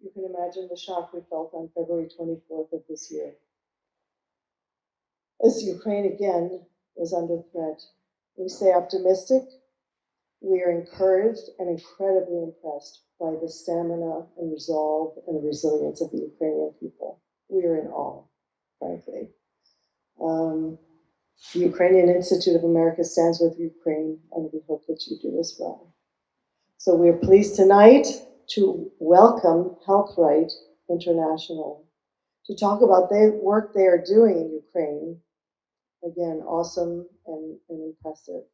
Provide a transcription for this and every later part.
You can imagine the shock we felt on February 24th of this year. As Ukraine again was under threat, we stay optimistic. We are encouraged and incredibly impressed by the stamina and resolve and the resilience of the Ukrainian people. We are in awe, frankly. The Ukrainian Institute of America stands with Ukraine, and we hope that you do as well. So we are pleased tonight to welcome HealthRight International to talk about the work they are doing in Ukraine. Again, awesome and impressive.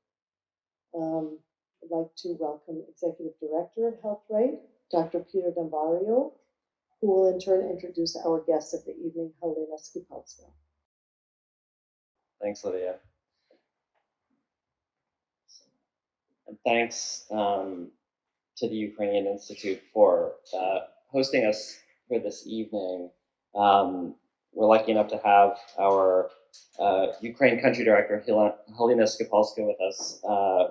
I'd like to welcome Executive Director of HealthRight, Dr. Peter Dambario, who will in turn introduce our guest of the evening, Halyna Skipalska. Thanks, Lydia. And thanks to the Ukrainian Institute for hosting us for this evening. We're lucky enough to have our Ukraine country director, Halyna Skipalska, with us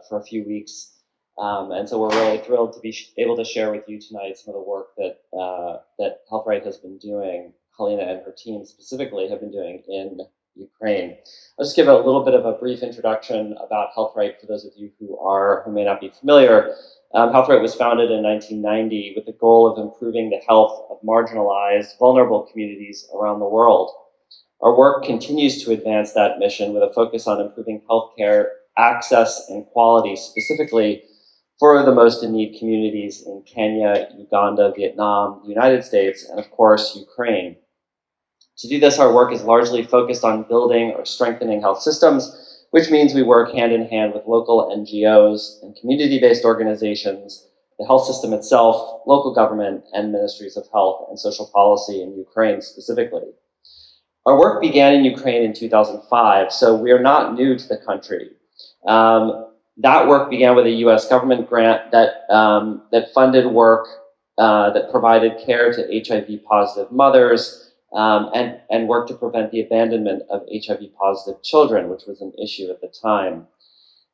for a few weeks. And so we're really thrilled to be able to share with you tonight some of the work that HealthRight has been doing, Halyna and her team specifically have been doing in Ukraine. I'll just give a little bit of a brief introduction about HealthRight for those of you who may not be familiar. HealthRight was founded in 1990 with the goal of improving the health of marginalized, vulnerable communities around the world. Our work continues to advance that mission with a focus on improving healthcare access and quality, specifically for the most in need communities in Kenya, Uganda, Vietnam, the United States, and of course, Ukraine. To do this, our work is largely focused on building or strengthening health systems, which means we work hand in hand with local NGOs and community-based organizations, the health system itself, local government, and ministries of health and social policy in Ukraine specifically. Our work began in Ukraine in 2005, so we are not new to the country. That work began with a U.S. government grant that funded work that provided care to HIV-positive mothers and worked to prevent the abandonment of HIV-positive children, which was an issue at the time.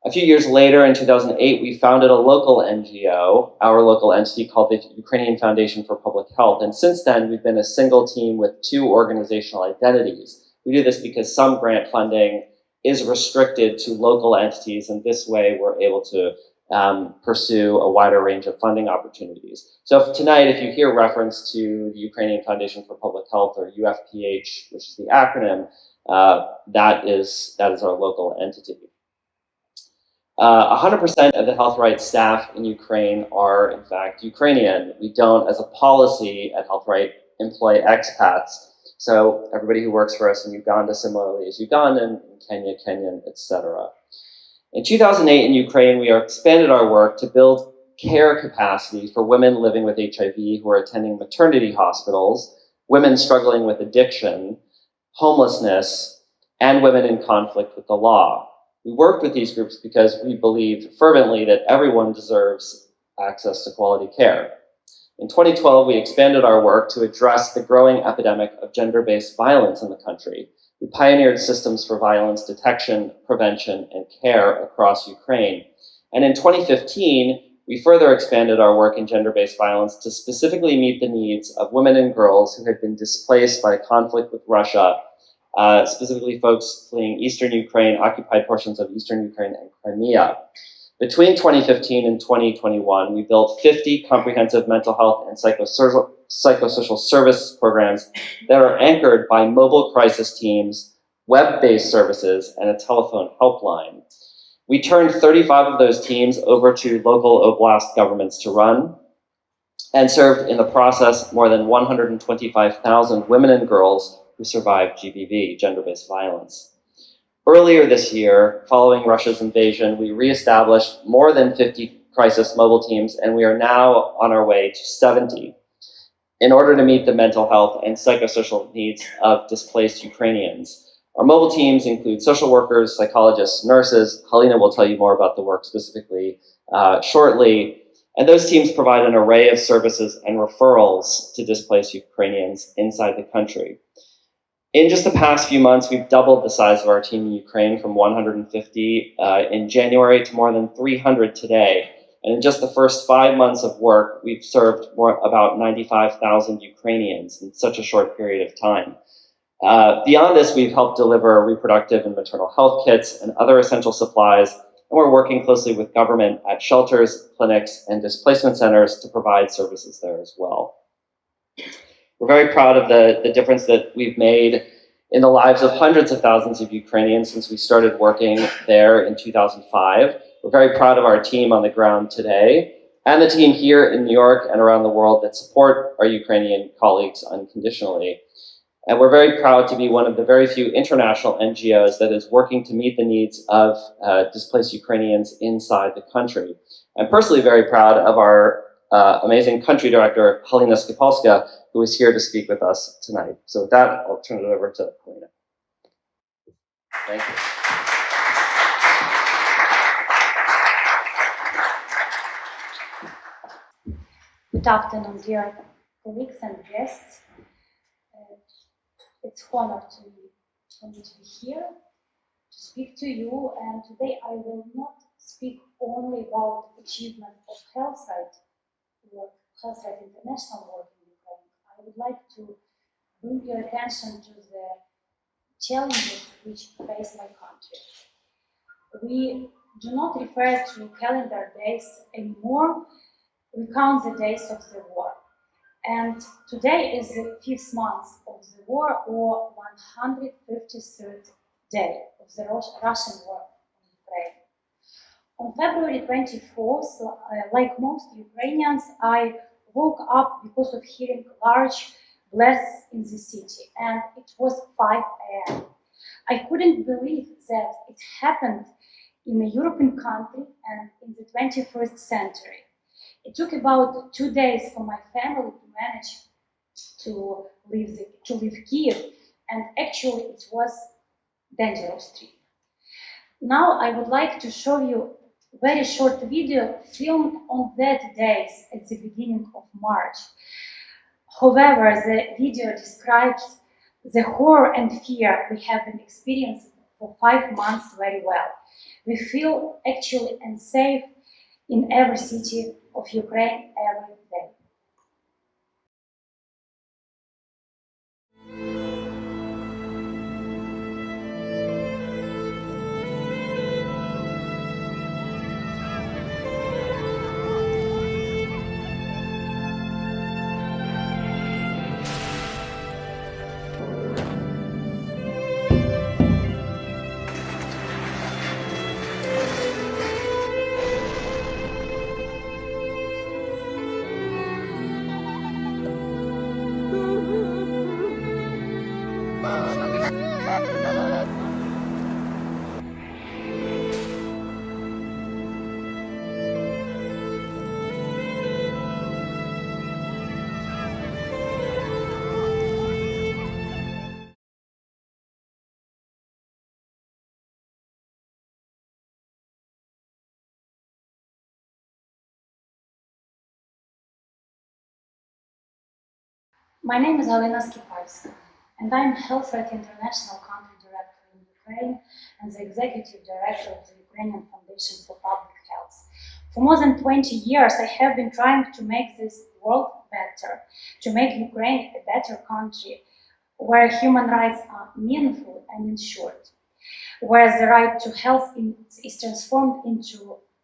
A few years later, in 2008, we founded a local NGO, our local entity called the Ukrainian Foundation for Public Health. And since then, we've been a single team with two organizational identities. We do this because some grant funding is restricted to local entities, and this way we're able to pursue a wider range of funding opportunities. So tonight, if you hear reference to the Ukrainian Foundation for Public Health, or UFPH, which is the acronym, that is our local entity. 100% of the HealthRight staff in Ukraine are, in fact, Ukrainian. We don't, as a policy at HealthRight, employ expats. So everybody who works for us in Uganda similarly is Ugandan, in Kenya, Kenyan, etc. In 2008 in Ukraine, we expanded our work to build care capacity for women living with HIV who are attending maternity hospitals, women struggling with addiction, homelessness, and women in conflict with the law. We worked with these groups because we believe fervently that everyone deserves access to quality care. In 2012, we expanded our work to address the growing epidemic of gender-based violence in the country. We pioneered systems for violence detection, prevention, and care across Ukraine. And in 2015, we further expanded our work in gender-based violence to specifically meet the needs of women and girls who had been displaced by conflict with Russia, specifically folks fleeing eastern Ukraine, occupied portions of eastern Ukraine, and Crimea. Between 2015 and 2021, we built 50 comprehensive mental health and psychosocial service programs that are anchored by mobile crisis teams, web-based services, and a telephone helpline. We turned 35 of those teams over to local oblast governments to run and served in the process more than 125,000 women and girls who survived GBV, gender-based violence. Earlier this year, following Russia's invasion, we reestablished more than 50 crisis mobile teams, and we are now on our way to 70 in order to meet the mental health and psychosocial needs of displaced Ukrainians. Our mobile teams include social workers, psychologists, nurses. Halyna will tell you more about the work specifically shortly. And those teams provide an array of services and referrals to displaced Ukrainians inside the country. In just the past few months, we've doubled the size of our team in Ukraine from 150 in January to more than 300 today. And in just the first 5 months of work, we've served about 95,000 Ukrainians in such a short period of time. Beyond this, we've helped deliver reproductive and maternal health kits and other essential supplies, and we're working closely with government at shelters, clinics, and displacement centers to provide services there as well. We're very proud of the difference that we've made in the lives of hundreds of thousands of Ukrainians since we started working there in 2005. We're very proud of our team on the ground today and the team here in New York and around the world that support our Ukrainian colleagues unconditionally. And we're very proud to be one of the very few international NGOs that is working to meet the needs of displaced Ukrainians inside the country. I'm personally very proud of our amazing country director, Halyna Skipalska, who is here to speak with us tonight. So with that, I'll turn it over to Halyna. Thank you. Good afternoon, dear colleagues and guests. It's an honor for me to be here to speak to you. And today I will not speak only about achievement of HealthRight work, HealthRight International work in Ukraine. I would like to bring your attention to the challenges which face my country. We do not refer to calendar days anymore. We count the days of the war. And today is the 5th month of the war, or 153rd day of the Russian war in Ukraine. On February 24th, like most Ukrainians, I woke up because of hearing large blasts in the city, and it was 5 a.m. I couldn't believe that it happened in a European country and in the 21st century. It took about 2 days for my family to manage to leave Kiev, and actually it was a dangerous trip. Now I would like to show you a very short video filmed on that days at the beginning of March. However, the video describes the horror and fear we have been experiencing for 5 months very well. We feel actually unsafe in every city of Ukraine every day. My name is Halyna Skipalska, and I'm HealthRight International Country Director in Ukraine and the Executive Director of the Ukrainian Foundation for Public Health. For more than 20 years, I have been trying to make this world better, to make Ukraine a better country where human rights are meaningful and ensured, where the right to health is transformed into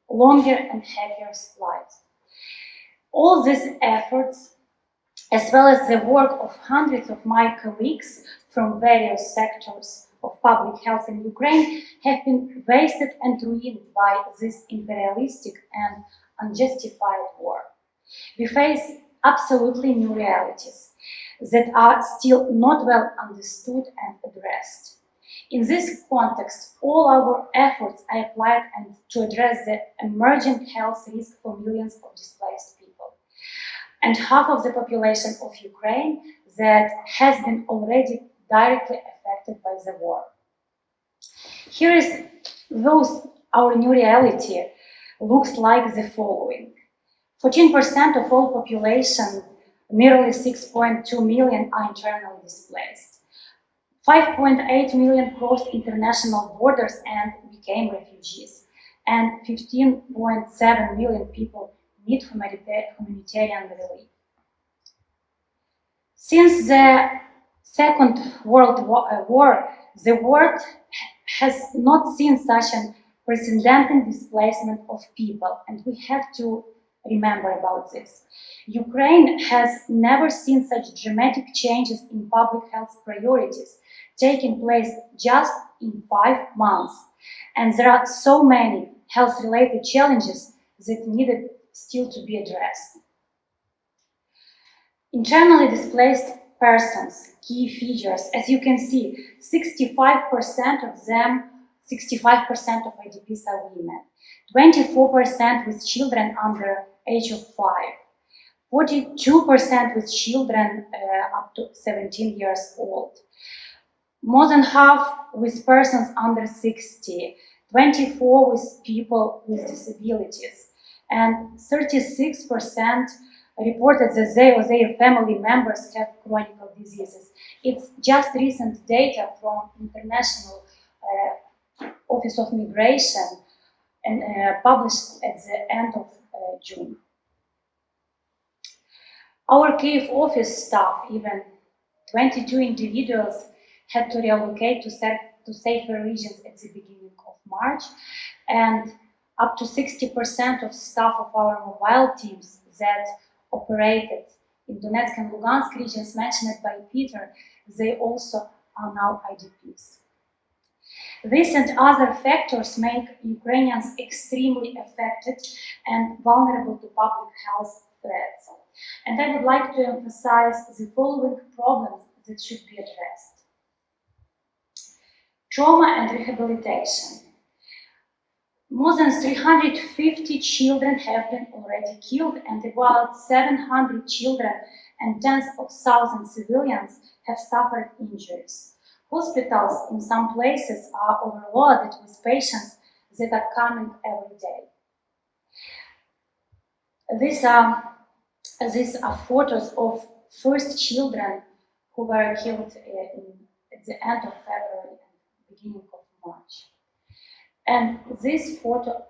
longer and happier lives. All these efforts, as well as the work of hundreds of my colleagues from various sectors of public health in Ukraine, have been wasted and ruined by this imperialistic and unjustified war. We face absolutely new realities that are still not well understood and addressed. In this context, all our efforts are applied to address the emerging health risk for millions of displaced people, and half of the population of Ukraine that has been already directly affected by the war. Here is our new reality looks like the following. 14% of all population, nearly 6.2 million, are internally displaced. 5.8 million crossed international borders and became refugees. and 15.7 million people need humanitarian relief. Since the Second World War, the world has not seen such an unprecedented displacement of people, and we have to remember about this. Ukraine has never seen such dramatic changes in public health priorities taking place just in 5 months. And there are so many health-related challenges that needed still to be addressed. Internally displaced persons, key features, as you can see, 65% of them, 65% of IDPs are women, 24% with children under age of 5, 42% with children up to 17 years old, more than half with persons under 60, 24% with people with disabilities, and 36% reported that they or their family members have chronic diseases. It's just recent data from International Office of Migration and published at the end of June. Our Kyiv office staff, even 22 individuals, had to relocate to safer regions at the beginning of March, and up to 60% of staff of our mobile teams that operated in Donetsk and Lugansk regions mentioned by Peter, they also are now IDPs. This and other factors make Ukrainians extremely affected and vulnerable to public health threats. And I would like to emphasize the following problems that should be addressed. Trauma and rehabilitation. More than 350 children have been already killed, and about 700 children and tens of thousands civilians have suffered injuries. Hospitals in some places are overloaded with patients that are coming every day. These are photos of first children who were killed at the end of February and beginning of March. And this photo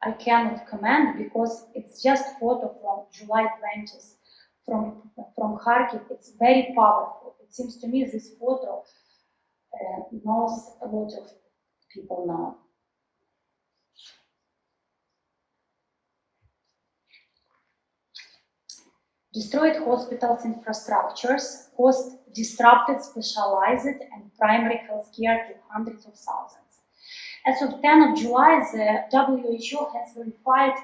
I cannot comment because it's just photo from July 20th from Kharkiv. It's very powerful. It seems to me this photo knows a lot of people now. Destroyed hospitals infrastructures caused disrupted specialized and primary healthcare to hundreds of thousands. As of 10 of July, the WHO has verified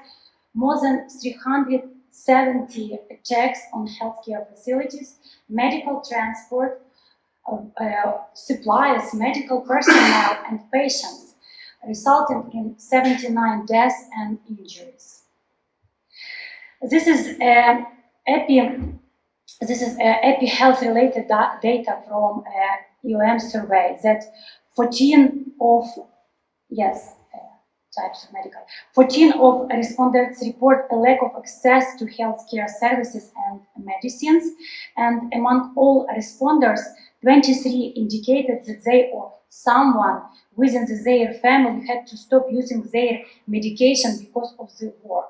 more than 370 attacks on healthcare facilities, medical transport, supplies, medical personnel, and patients, resulting in 79 deaths and injuries. This is EPI health-related data from UM survey that 14 of types of medical. 14 of respondents report a lack of access to healthcare services and medicines, and among all responders, 23 indicated that they or someone within their family had to stop using their medication because of the war.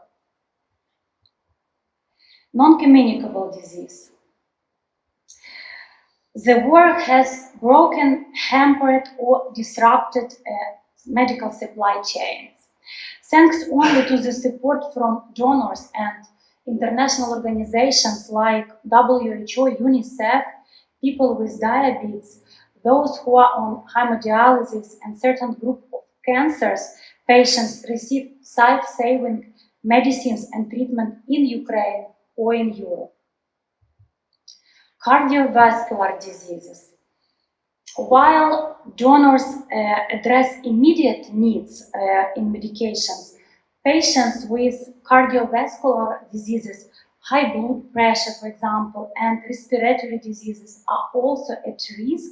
Non-communicable disease. The war has broken, hampered, or disrupted medical supply chains. Thanks only to the support from donors and international organizations like WHO, UNICEF, people with diabetes, those who are on hemodialysis, and certain group of cancers patients receive life-saving medicines and treatment in Ukraine or in Europe. Cardiovascular diseases. While donors address immediate needs in medications, patients with cardiovascular diseases, high blood pressure, for example, and respiratory diseases are also at risk,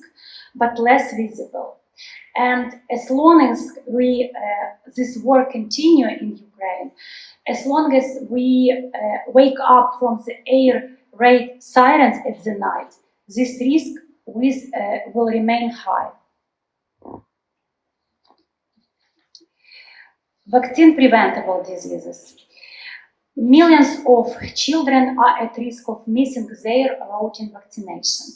but less visible. And as long as this war continues in Ukraine, as long as we wake up from the air raid sirens at the night, this risk will remain high. Vaccine preventable diseases. Millions of children are at risk of missing their routine vaccination,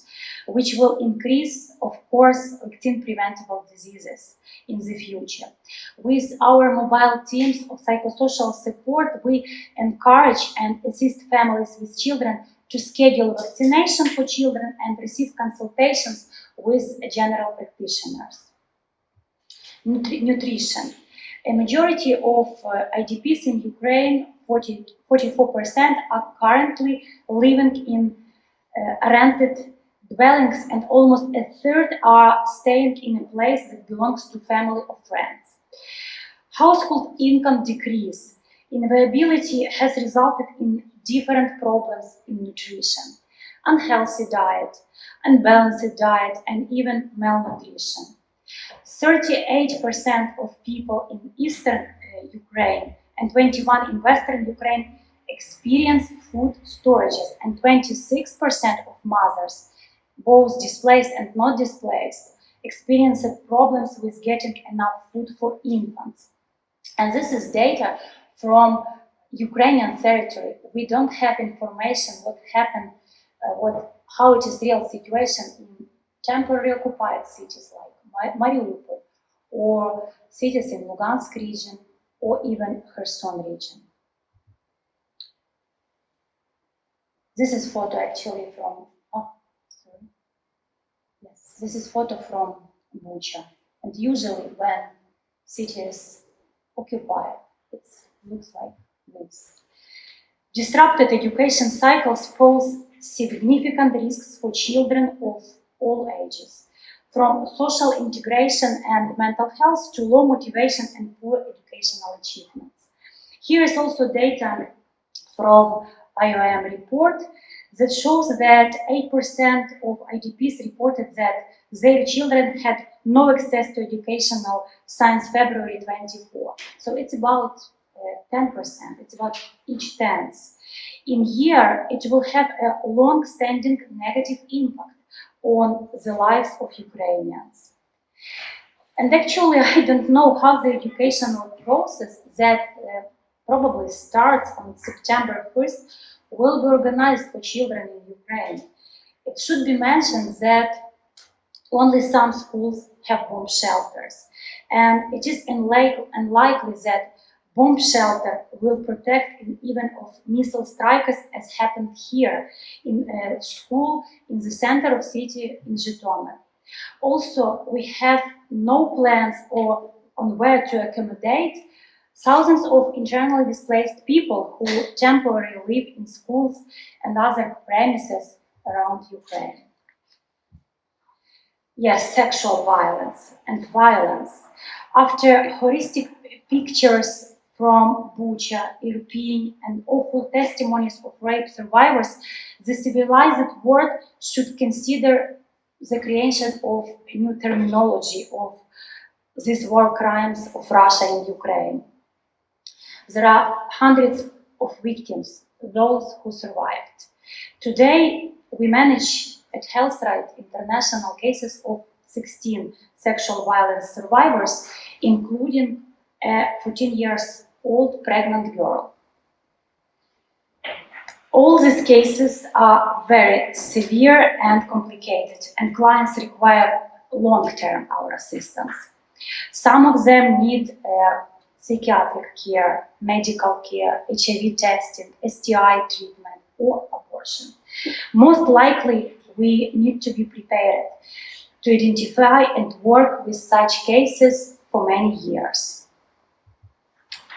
which will increase, of course, vaccine preventable diseases in the future. With our mobile teams of psychosocial support, we encourage and assist families with children to schedule vaccination for children and receive consultations with general practitioners. Nutrition. A majority of IDPs in Ukraine, 44%, are currently living in rented dwellings, and almost a third are staying in a place that belongs to family or friends. Household income decrease in availability has resulted in different problems in nutrition: unhealthy diet, unbalanced diet, and even malnutrition. 38% of people in eastern Ukraine and 21% in western Ukraine experience food storages, and 26% of mothers, both displaced and not displaced, experience problems with getting enough food for infants. And this is data from Ukrainian territory. We don't have information what happened, how it is real situation in temporarily occupied cities like Mariupol, or cities in Lugansk region, or even Kherson region. This is photo actually from, this is photo from Bucha. And usually when city is occupied, it looks like this. Disrupted education cycles pose significant risks for children of all ages, from social integration and mental health to low motivation and poor educational achievements. Here is also data from IOM report that shows that 8% of IDPs reported that their children had no access to educational since February 24. So it's about 10%, it's about each 10th. In here, it will have a long-standing negative impact on the lives of Ukrainians. And actually, I don't know how the educational process that probably starts on September 1st will be organized for children in Ukraine. It should be mentioned that only some schools have bomb shelters, and it is unlikely that bomb shelter will protect even of missile strikes, as happened here in a school in the center of city in Zhytomyr. Also, we have no plans on where to accommodate thousands of internally displaced people who temporarily live in schools and other premises around Ukraine. Yes, sexual violence and violence. After horrific pictures from Bucha, Irpin, and awful testimonies of rape survivors, the civilized world should consider the creation of a new terminology of these war crimes of Russia in Ukraine. There are hundreds of victims, those who survived. Today, we manage at HealthRight International cases of 16 sexual violence survivors, including a 14-year-old pregnant girl. All these cases are very severe and complicated, and clients require long-term our assistance. Some of them need psychiatric care, medical care, HIV testing, STI treatment, or abortion. Most likely, we need to be prepared to identify and work with such cases for many years.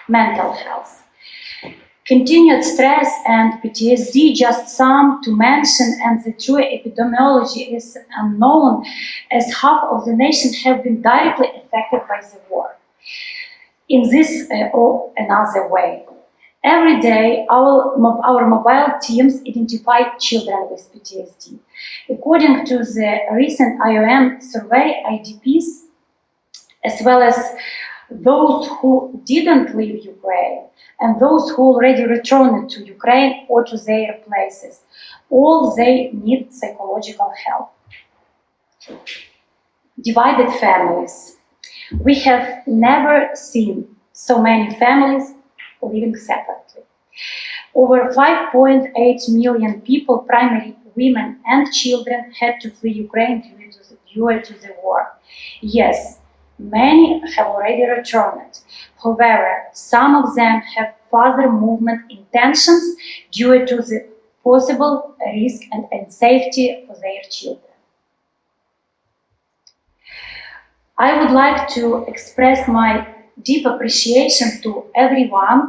Mental health. Continued stress and PTSD, just some to mention, and the true epidemiology is unknown, as half of the nation have been directly affected by the war. In this or another way. Every day, our mobile teams identify children with PTSD. According to the recent IOM survey, IDPs, as well as those who didn't leave Ukraine and those who already returned to Ukraine or to their places, all they need psychological help. Divided families. We have never seen so many families living separately. Over 5.8 million people, primarily women and children, had to flee Ukraine due to the war. Yes, many have already returned. However, some of them have further movement intentions due to the possible risk and unsafety for their children. I would like to express my deep appreciation to everyone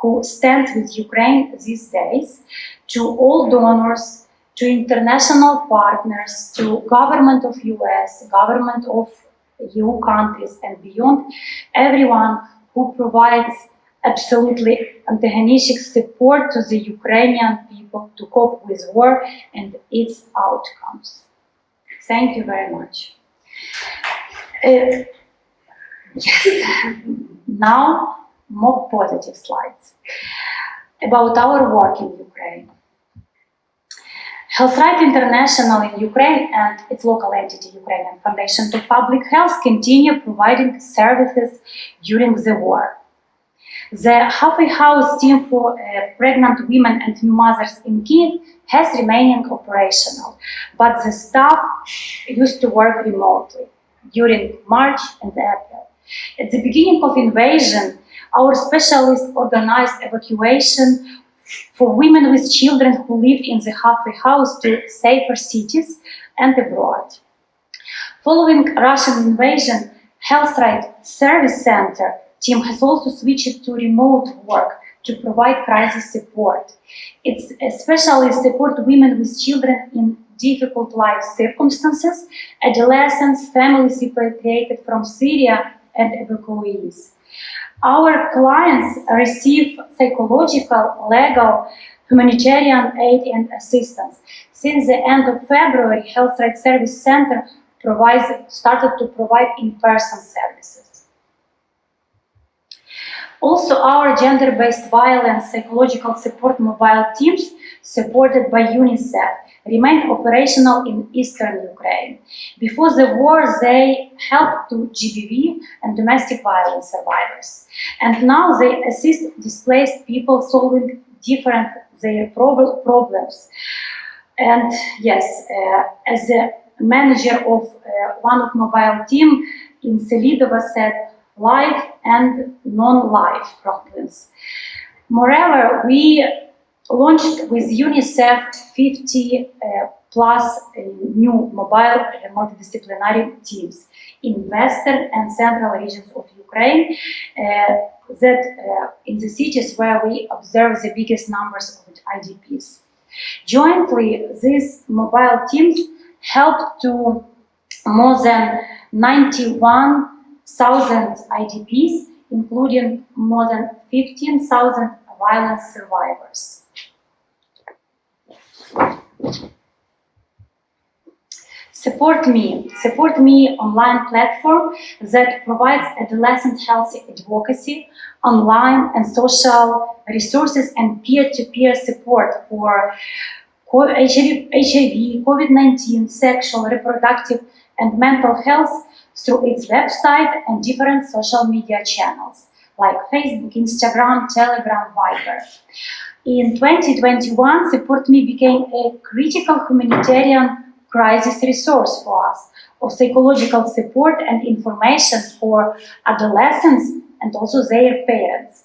who stands with Ukraine these days, to all donors, to international partners, to government of US, government of EU countries and beyond, everyone who provides absolutely antagonistic support to the Ukrainian people to cope with war and its outcomes. Thank you very much. Yes. Now, more positive slides about our work in Ukraine. HealthRight International in Ukraine and its local entity, Ukrainian Foundation for Public Health, continue providing services during the war. The halfway house team for pregnant women and new mothers in Kyiv has remained operational, but the staff used to work remotely during March and April. At the beginning of invasion, our specialists organized evacuation for women with children who live in the halfway house to safer cities and abroad. Following Russian invasion, HealthRight Service Center team has also switched to remote work to provide crisis support. It's especially support women with children in difficult life circumstances, adolescents, families repatriated from Syria, and evacuees. Our clients receive psychological, legal, humanitarian aid and assistance. Since the end of February, HealthRight Service Center started to provide in-person services. Also, our gender-based violence psychological support mobile teams, supported by UNICEF, remain operational in eastern Ukraine. Before the war, they helped to GBV and domestic violence survivors. And now they assist displaced people solving their problems. And yes, as the manager of one of mobile team in Selidova said, live and non-live problems. Moreover, we launched with UNICEF 50 plus new mobile multidisciplinary teams in western and central regions of Ukraine, in the cities where we observe the biggest numbers of IDPs. Jointly, these mobile teams helped to more than 91,000 IDPs, including more than 15,000 violence survivors. Support Me online platform that provides adolescent health advocacy, online and social resources and peer-to-peer support for HIV, COVID-19, sexual, reproductive and mental health through its website and different social media channels like Facebook, Instagram, Telegram, Viber. In 2021, Support Me became a critical humanitarian crisis resource for us of psychological support and information for adolescents and also their parents.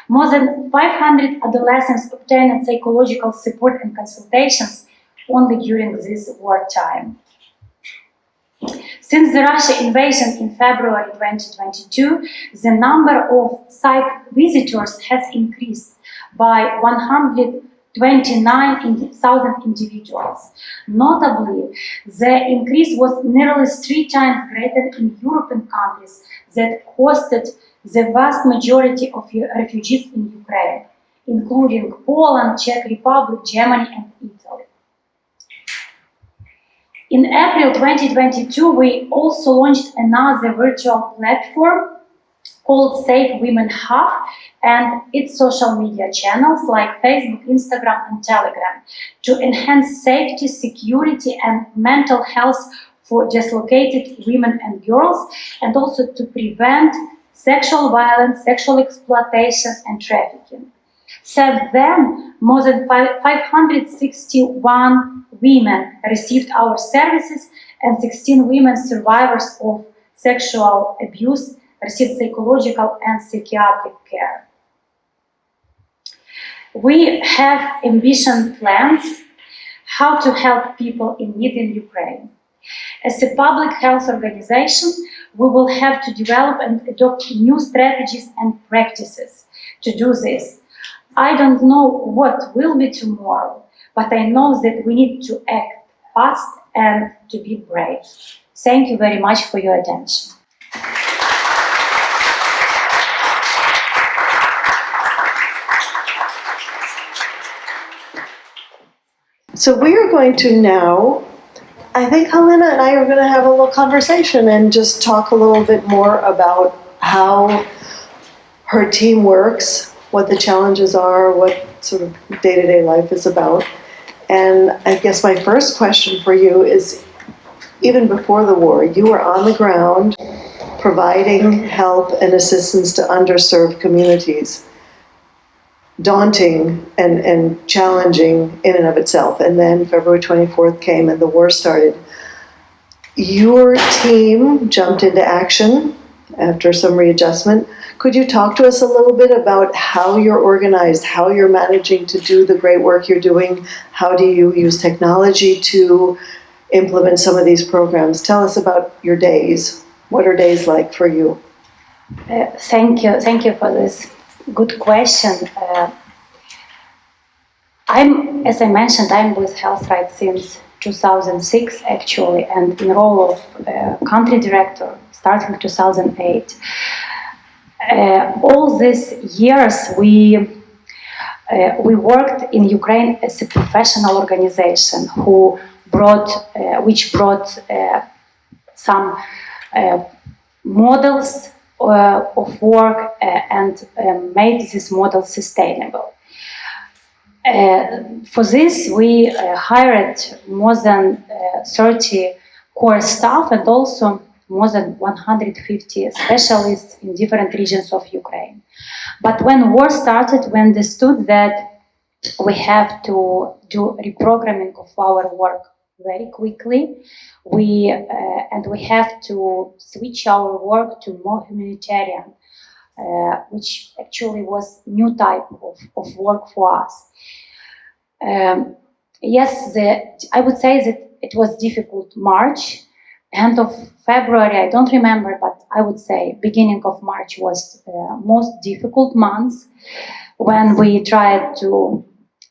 More than 500 adolescents obtained psychological support and consultations only during this wartime. Since the Russia invasion in February 2022, the number of psych visitors has increased by 129,000 individuals. Notably, the increase was nearly 3 times greater in European countries that hosted the vast majority of refugees in Ukraine, including Poland, Czech Republic, Germany, and Italy. In April 2022, we also launched another virtual platform called Safe Women Hub and its social media channels like Facebook, Instagram, and Telegram to enhance safety, security, and mental health for dislocated women and girls, and also to prevent sexual violence, sexual exploitation, and trafficking. Since then, more than 561 women received our services, and 16 women survivors of sexual abuse received psychological and psychiatric care. We have ambitious plans how to help people in need in Ukraine. As a public health organization, we will have to develop and adopt new strategies and practices to do this. I don't know what will be tomorrow, but I know that we need to act fast and to be brave. Thank you very much for your attention. So we are going to now, I think Halyna and I are going to have a little conversation and just talk a little bit more about how her team works, what the challenges are, what sort of day-to-day life is about. And I guess my first question for you is, even before the war, you were on the ground providing help and assistance to underserved communities. Daunting and challenging in and of itself. And then February 24th came and the war started. Your team jumped into action after some readjustment. Could you talk to us a little bit about how you're organized, how you're managing to do the great work you're doing? How do you use technology to implement some of these programs? Tell us about your days. What are days like for you? Thank you for this good question. As I mentioned, I'm with HealthRight since 2006 actually, and in role of country director starting 2008. All these years we worked in Ukraine as a professional organization which brought some models of work and made this model sustainable. For this, we hired more than 30 core staff and also more than 150 specialists in different regions of Ukraine. But when war started, we understood that we have to do reprogramming of our work very quickly. We have to switch our work to more humanitarian, which actually was new type of work for us. Yes, I would say that it was difficult March, end of February, I don't remember, but I would say beginning of March was most difficult months when we tried to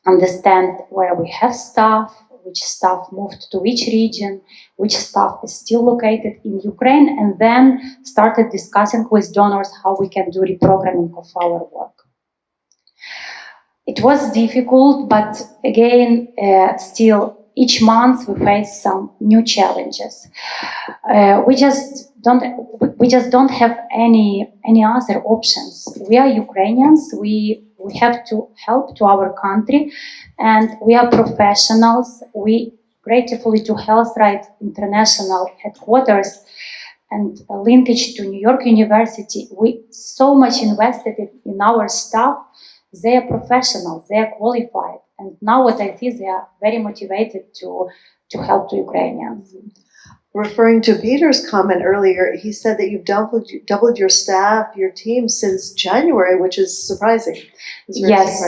understand where we have staff, which staff moved to which region, which staff is still located in Ukraine, and then started discussing with donors how we can do reprogramming of our work. It was difficult, but again, still each month we face some new challenges. We just don't have any other options. We are Ukrainians. We have to help to our country, and we are professionals. We gratefully to HealthRight International headquarters and a linkage to New York University. We so much invested in our staff. They are professionals. They are qualified, and now what I see, they are very motivated to help the Ukrainians. Referring to Peter's comment earlier, he said that you've doubled your staff, your team since January, which is surprising. Yes.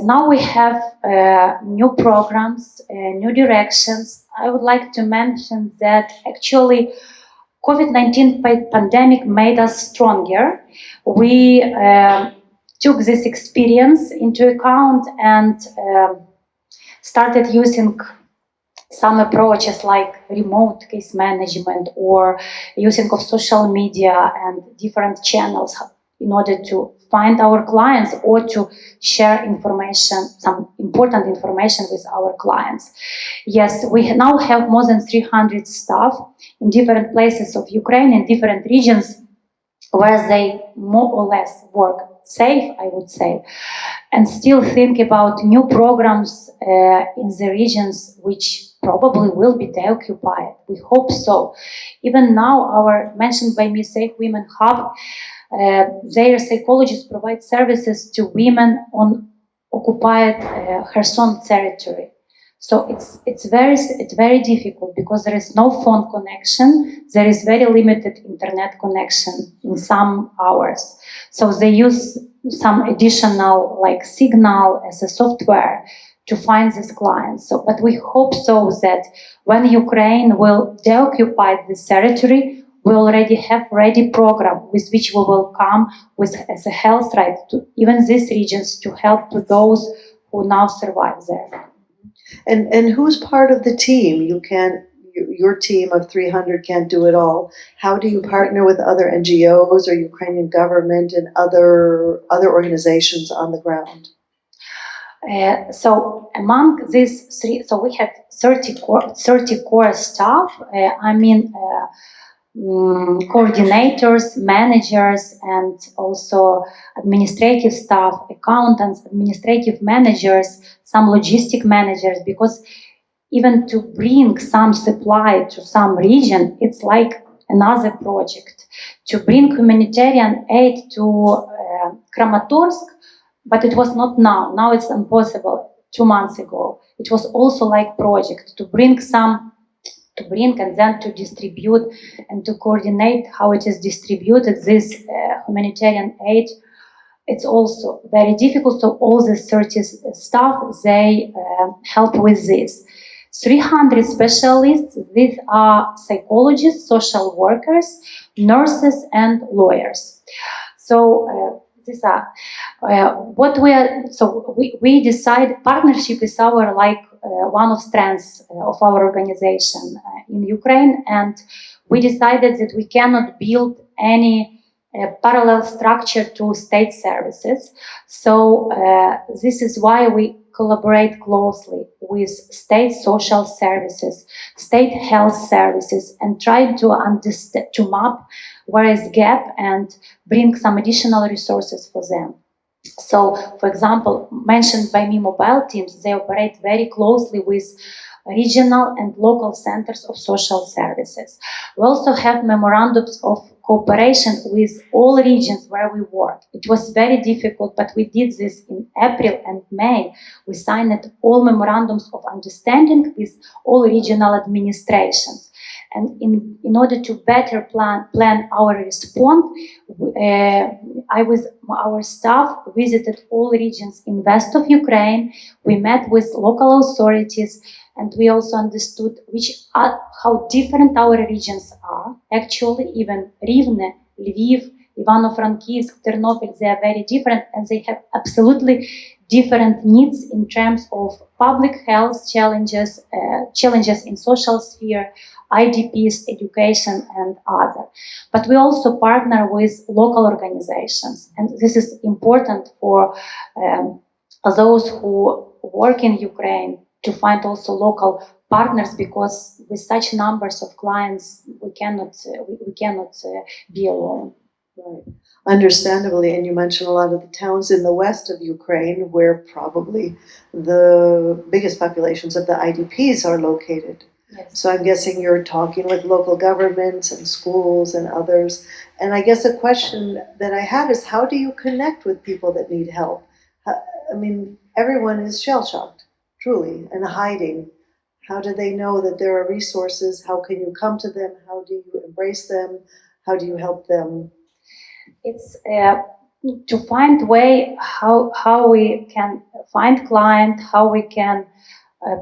Now we have new programs, new directions. I would like to mention that actually COVID-19 pandemic made us stronger. We took this experience into account and started using some approaches like remote case management or using of social media and different channels in order to find our clients or to share information, some important information with our clients. Yes, we now have more than 300 staff in different places of Ukraine, in different regions, where they more or less work safe, I would say, and still think about new programs in the regions which probably will be deoccupied. We hope so. Even now, our mentioned by me Safe Women Hub, their psychologists provide services to women on occupied Kherson territory. So it's very difficult because there is no phone connection. There is very limited internet connection in some hours. So they use some additional like Signal as a software to find these clients. So, but we hope so that when Ukraine will deoccupy this territory, we already have ready program with which we will come with as a HealthRight to even these regions to help to those who now survive there. And who's part of the team? Your team of 300 can't do it all. How do you partner with other NGOs or Ukrainian government and other organizations on the ground? So among these three, so we have 30 core staff. Coordinators, managers, and also administrative staff, accountants, administrative managers, some logistic managers, because even to bring some supply to some region, it's like another project. To bring humanitarian aid to Kramatorsk, but it was not now. Now it's impossible. 2 months ago, it was also like project to bring and then to distribute and to coordinate how it is distributed, this humanitarian aid. It's also very difficult. So all the 30 staff, they help with this. 300 specialists, these are psychologists, social workers, nurses, and lawyers. So these are what we are. So we decide partnership is our one of strengths of our organization in Ukraine, and we decided that we cannot build any parallel structure to state services. So this is why we collaborate closely with state social services, state health services, and try to understand, to map where is gap and bring some additional resources for them. So, for example, mentioned by me mobile teams, they operate very closely with regional and local centers of social services. We also have memorandums of cooperation with all regions where we work. It was very difficult, but we did this in April and May. We signed all memorandums of understanding with all regional administrations. And in order to better plan our response, I with our staff visited all regions in west of Ukraine. We met with local authorities, and we also understood how different our regions are. Actually, even Rivne, Lviv, Ivano-Frankivsk, Ternopil, they are very different, and they have absolutely different needs in terms of public health challenges, challenges in social sphere, IDPs, education, and other. But we also partner with local organizations, and this is important for those who work in Ukraine to find also local partners, because with such numbers of clients, we cannot be alone. Right. Understandably, and you mentioned a lot of the towns in the west of Ukraine where probably the biggest populations of the IDPs are located. Yes. So I'm guessing you're talking with local governments and schools and others. And I guess a question that I have is, how do you connect with people that need help? I mean, everyone is shell-shocked, truly, and hiding. How do they know that there are resources? How can you come to them? How do you embrace them? How do you help them? It's to find way how we can find client, how we can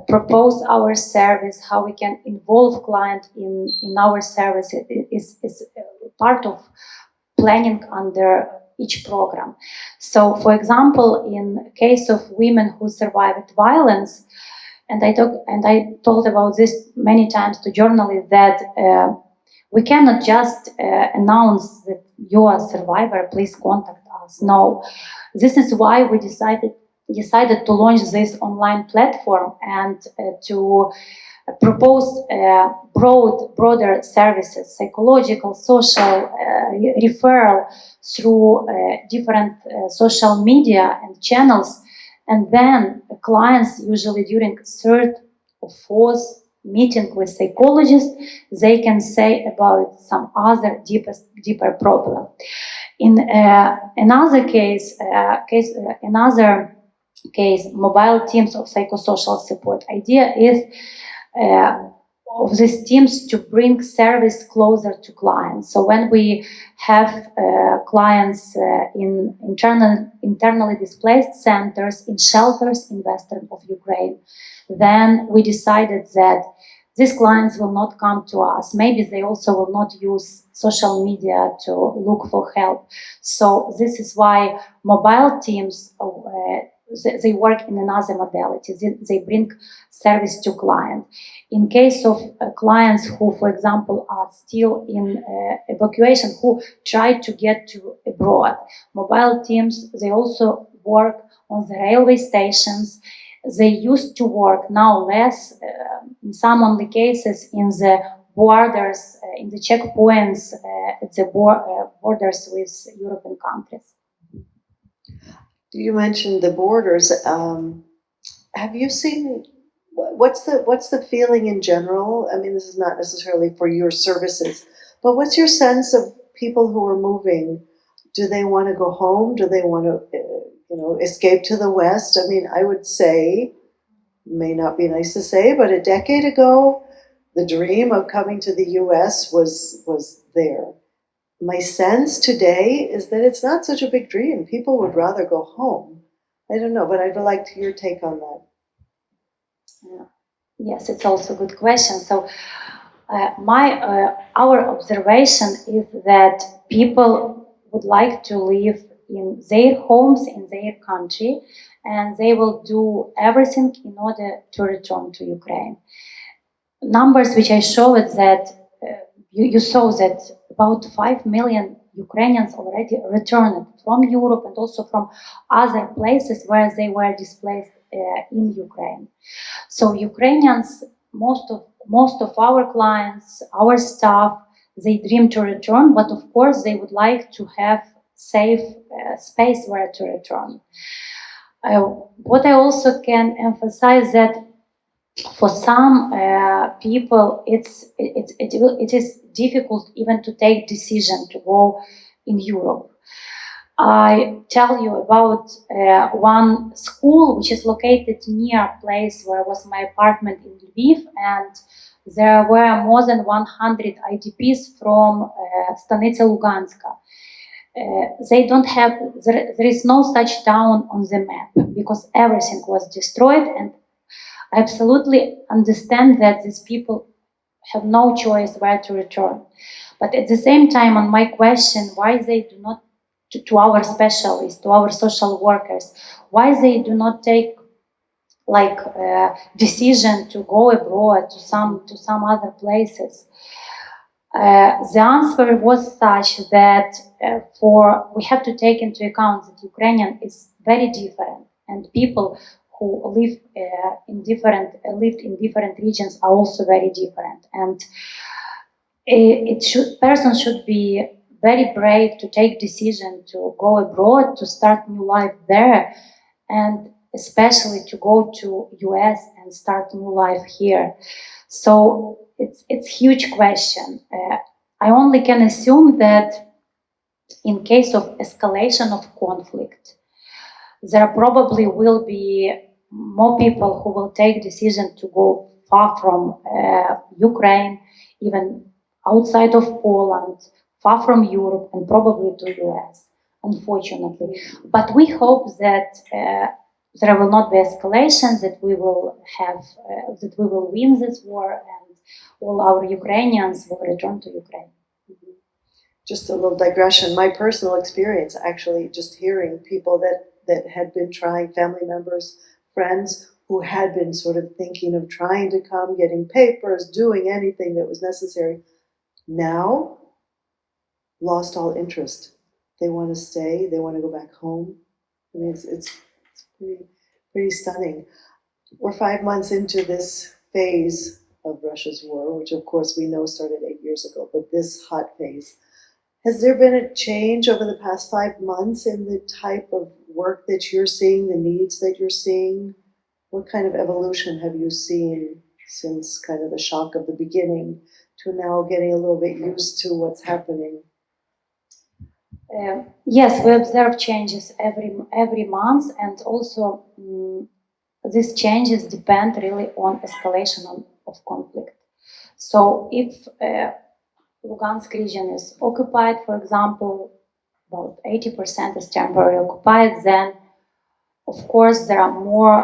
propose our service, how we can involve client in our service is part of planning under each program. So, for example, in case of women who survived violence, and I told about this many times to journalists, that we cannot just announce that you are a survivor, please contact us. No, this is why we decided to launch this online platform and to propose broader services, psychological, social, referral through different social media and channels. And then clients, usually during third or fourth meeting with psychologists, they can say about some other deeper problem. In another case, mobile teams of psychosocial support. Idea is of these teams to bring service closer to clients. So when we have clients in internally displaced centers, in shelters in western of Ukraine, then we decided that these clients will not come to us. Maybe they also will not use social media to look for help. So this is why mobile teams, they work in another modality. They bring service to client. In case of clients who, for example, are still in evacuation, who try to get to abroad, mobile teams, they also work on the railway stations. They used to work, now less, in some only cases, in the borders, in the checkpoints at the borders with European countries. You mentioned the borders. Have you seen what's the feeling in general? I mean, this is not necessarily for your services, but what's your sense of people who are moving? Do they want to go home? Do they want to, escape to the West? I mean, I would say, may not be nice to say, but a decade ago, the dream of coming to the U.S. was there. My sense today is that it's not such a big dream. People would rather go home. I don't know, but I'd like your take on that. Yes, it's also a good question. So our observation is that people would like to live in their homes, in their country, and they will do everything in order to return to Ukraine. Numbers which I showed that you saw that about 5 million Ukrainians already returned from Europe and also from other places where they were displaced in Ukraine. So Ukrainians, most of our clients, our staff, they dream to return, but of course they would like to have safe space where to return. What I also can emphasize that for some people, it is difficult even to take decision to go in Europe. I tell you about one school which is located near a place where was my apartment in Lviv, and there were more than 100 IDPs from Stanitsa Luganska. They don't have, there is no such town on the map because everything was destroyed, and I absolutely understand that these people have no choice where to return. But at the same time, on my question, why they do not, to our specialists, to our social workers, why they do not take like decision to go abroad to some other places, the answer was such that we have to take into account that Ukrainian is very different, and people who lived in different regions are also very different, and person should be very brave to take decision to go abroad, to start new life there, and especially to go to US and start new life here. So it's huge question. I only can assume that in case of escalation of conflict, there probably will be more people who will take decision to go far from Ukraine, even outside of Poland, far from Europe, and probably to US, unfortunately. But we hope that there will not be escalation, that we will win this war, and all our Ukrainians will return to Ukraine. Just a little digression. My personal experience, actually, just hearing people that had been trying, family members, friends who had been sort of thinking of trying to come, getting papers, doing anything that was necessary, now lost all interest. They want to stay. They want to go back home. I mean, it's pretty stunning. We're 5 months into this phase of Russia's war, which of course we know started 8 years ago, but this hot phase. Has there been a change over the past 5 months in the type of work that you're seeing, the needs that you're seeing? What kind of evolution have you seen since kind of the shock of the beginning to now getting a little bit used to what's happening? Yes, we observe changes every month, and also these changes depend really on escalation of conflict. So if Lugansk region is occupied, for example, about 80% is temporarily occupied, then of course there are more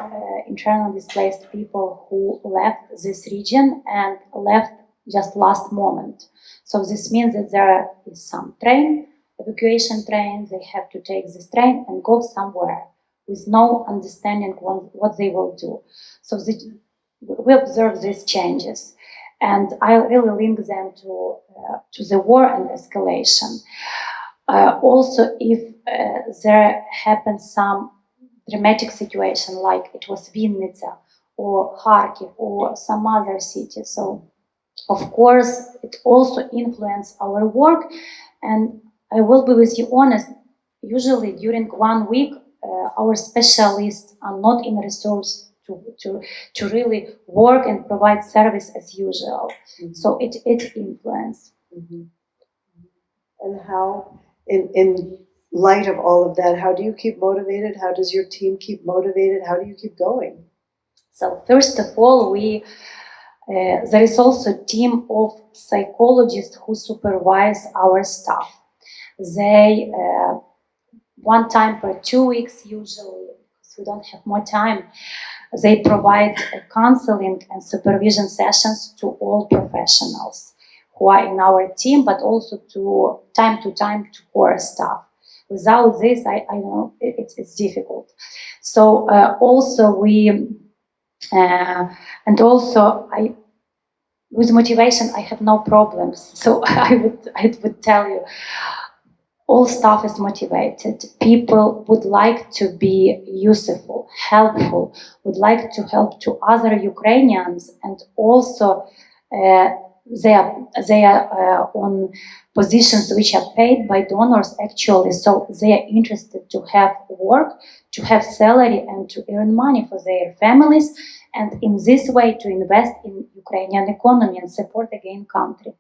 internally displaced people who left this region and left just last moment. So this means that there is some evacuation train, they have to take this train and go somewhere with no understanding what they will do. So we observe these changes, and I really link them to the war and escalation. Also, if there happens some dramatic situation like it was Vinnytsia or Kharkiv or some other city, so of course it also influences our work. And I will be with you honest, usually during 1 week our specialists are not in resource to really work and provide service as usual. Mm-hmm. So it influences. Mm-hmm. And how, in light of all of that, how do you keep motivated? How does your team keep motivated? How do you keep going? So first of all, there is also a team of psychologists who supervise our staff. They, one time per 2 weeks usually, because we don't have more time, they provide counseling and supervision sessions to all professionals who are in our team, but also to time to core staff. Without this, I know it's difficult. So also we, and also with motivation, I have no problems. So I would tell you, all staff is motivated. People would like to be useful, helpful, would like to help to other Ukrainians, and also they are on positions which are paid by donors actually. So they are interested to have work, to have salary, and to earn money for their families, and in this way to invest in Ukrainian economy and support again country.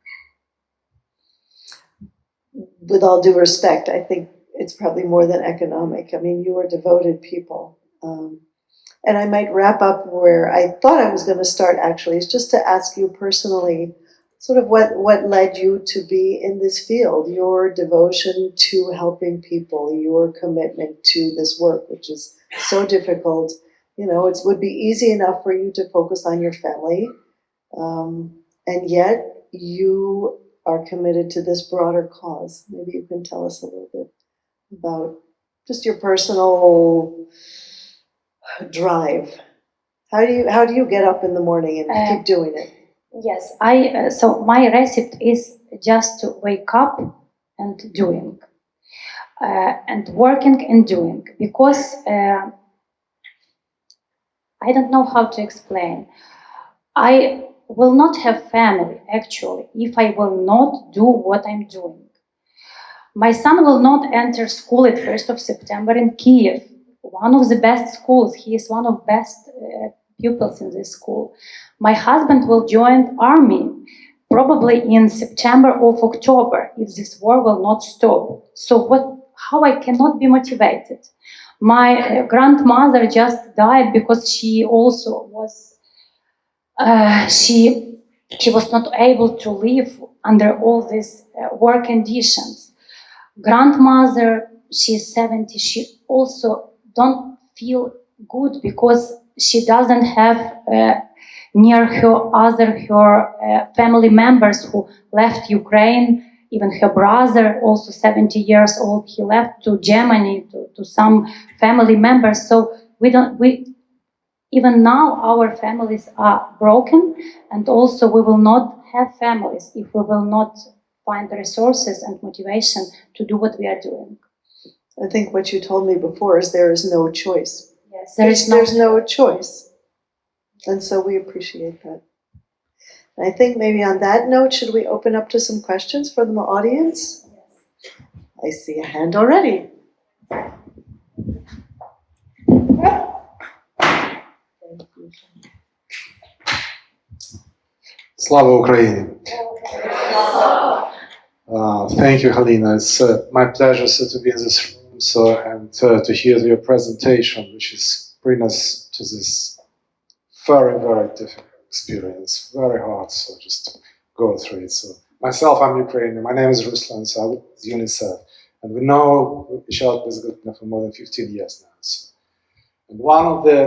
With all due respect, I think it's probably more than economic. I mean, you are devoted people. And I might wrap up where I thought I was going to start, actually, is just to ask you personally, sort of what led you to be in this field, your devotion to helping people, your commitment to this work, which is so difficult. You know, it would be easy enough for you to focus on your family, and yet you are committed to this broader cause. Maybe you can tell us a little bit about just your personal drive. How do you get up in the morning and keep doing it? Yes, so my recipe is just to wake up and doing, and working and doing, because I don't know how to explain. I will not have family, actually, if I will not do what I'm doing. My son will not enter school at 1st of September in Kiev, one of the best schools. He is one of the best pupils in this school. My husband will join army, probably in September or October, if this war will not stop. So how I cannot be motivated? My grandmother just died because she also was, she was not able to live under all these war conditions. Grandmother, she's 70, she also don't feel good because she doesn't have near her family members who left Ukraine. Even her brother, also 70 years old, he left to Germany to some family members. So even now our families are broken, and also we will not have families if we will not find the resources and motivation to do what we are doing. I think what you told me before is there is no choice. Yes, there's no choice. And so we appreciate that. And I think maybe on that note, should we open up to some questions from the audience? Yes. I see a hand already. Thank you. Slava Ukraini! Thank you, Halyna. It's my pleasure to be in this room and to hear your presentation, which is bring us to this very, very difficult experience, very hard. So just go through it. So myself, I'm Ukrainian. My name is Ruslan. So I work with UNICEF, and we know each other for more than 15 years now. So, and one of the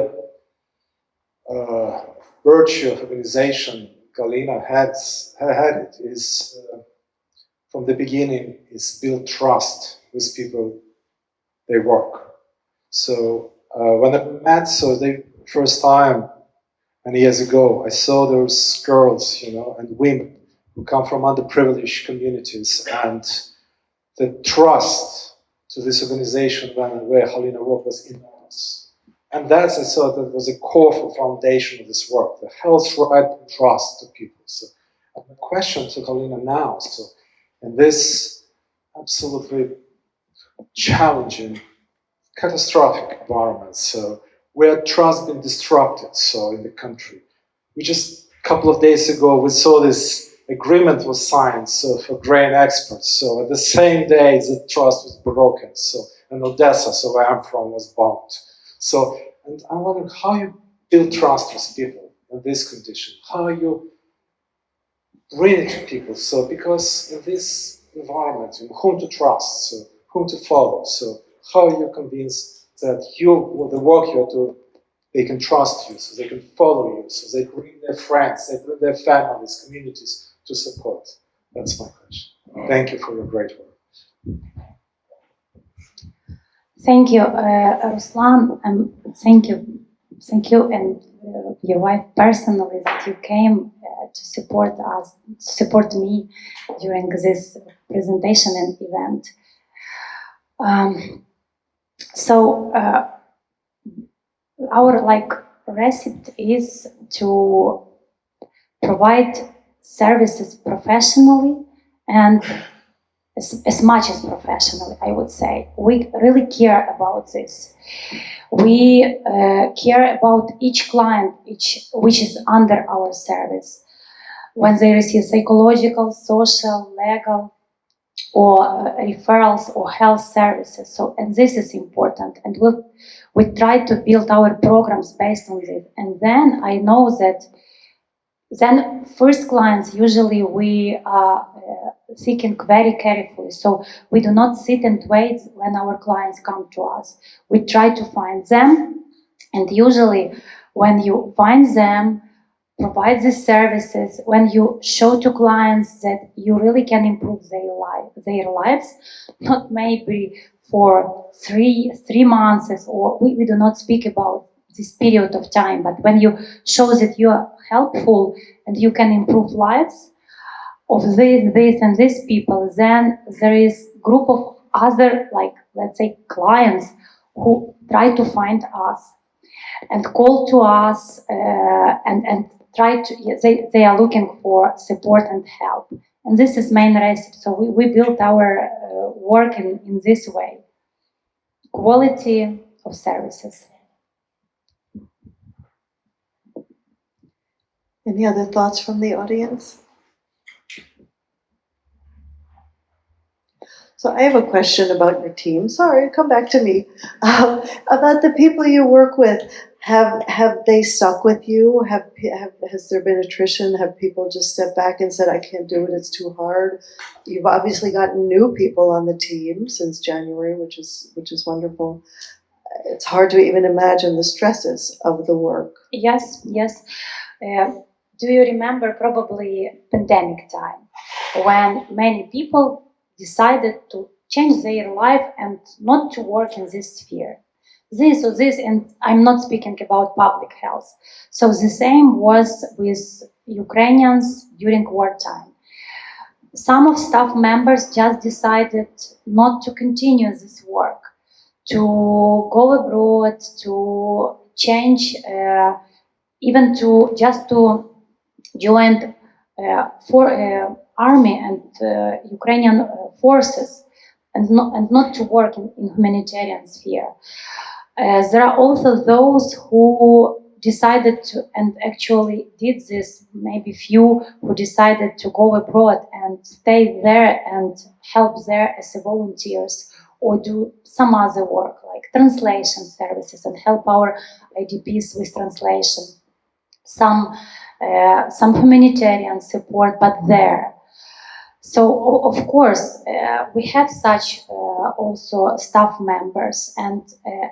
virtue of organization Halyna had it is from the beginning is build trust with people they work. So when I met, so the first time many years ago, I saw those girls, and women who come from underprivileged communities, and the trust to this organization where Halyna worked was enormous. And that's, I thought, that was a core for foundation of this work, the HealthRight and trust to people. So the question to Halyna now, so in this absolutely challenging, catastrophic environment, so where trust been disrupted, so in the country. We just a couple of days ago, we saw this agreement was signed, so for grain exports. So at the same day, the trust was broken. So and Odessa, so where I'm from, was bombed. So, and I wonder how you build trust with people in this condition, how you bring it to people. So, because in this environment, whom to trust, so whom to follow. So, how you convince that the work you do, they can trust you, so they can follow you, so they bring their friends, they bring their families, communities to support. That's my question. Thank you for your great work. Thank you, Ruslan, and thank you, and your wife personally that you came to support me during this presentation and event. Our recipe is to provide services professionally and as much as professionally, I would say. We really care about this. We care about each client, which is under our service. When they receive psychological, social, legal, or referrals or health services. So, and this is important. And we try to build our programs based on this. And then I know that then first clients, usually we are thinking very carefully. So we do not sit and wait when our clients come to us. We try to find them. And usually when you find them, provide these services, when you show to clients that you really can improve their lives, not maybe for three months, or we do not speak about this period of time, but when you show that you are helpful and you can improve lives of this and these people, then there is a group of other, let's say, clients who try to find us and call to us and try to, they are looking for support and help. And this is main recipe. So we built our work in this way. Quality of services. Any other thoughts from the audience? So I have a question about your team. Sorry, come back to me. About the people you work with. Have they stuck with you? Has there been attrition? Have people just stepped back and said, I can't do it, it's too hard? You've obviously gotten new people on the team since January, which is wonderful. It's hard to even imagine the stresses of the work. Yes. Do you remember probably pandemic time when many people decided to change their life and not to work in this sphere? This, and I'm not speaking about public health. So the same was with Ukrainians during wartime. Some of staff members just decided not to continue this work, to go abroad, to change, even to join army and Ukrainian forces, and not to work in humanitarian sphere. There are also those who decided to, and actually did this, maybe few who decided to go abroad and stay there and help there as a volunteers, or do some other work like translation services and help our IDPs with translation. Some humanitarian support, but there. So of course we have such also staff members, and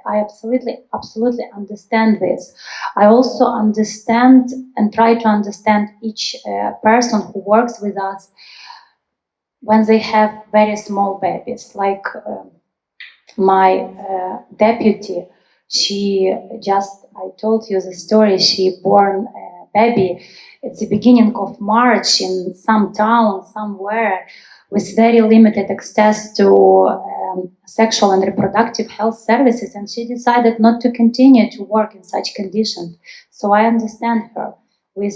I absolutely understand this. I also understand and try to understand each person who works with us when they have very small babies, like my deputy. She just, I told you the story, she born a baby at the beginning of March in some town somewhere with very limited access to sexual and reproductive health services, and she decided not to continue to work in such conditions. So I understand her. With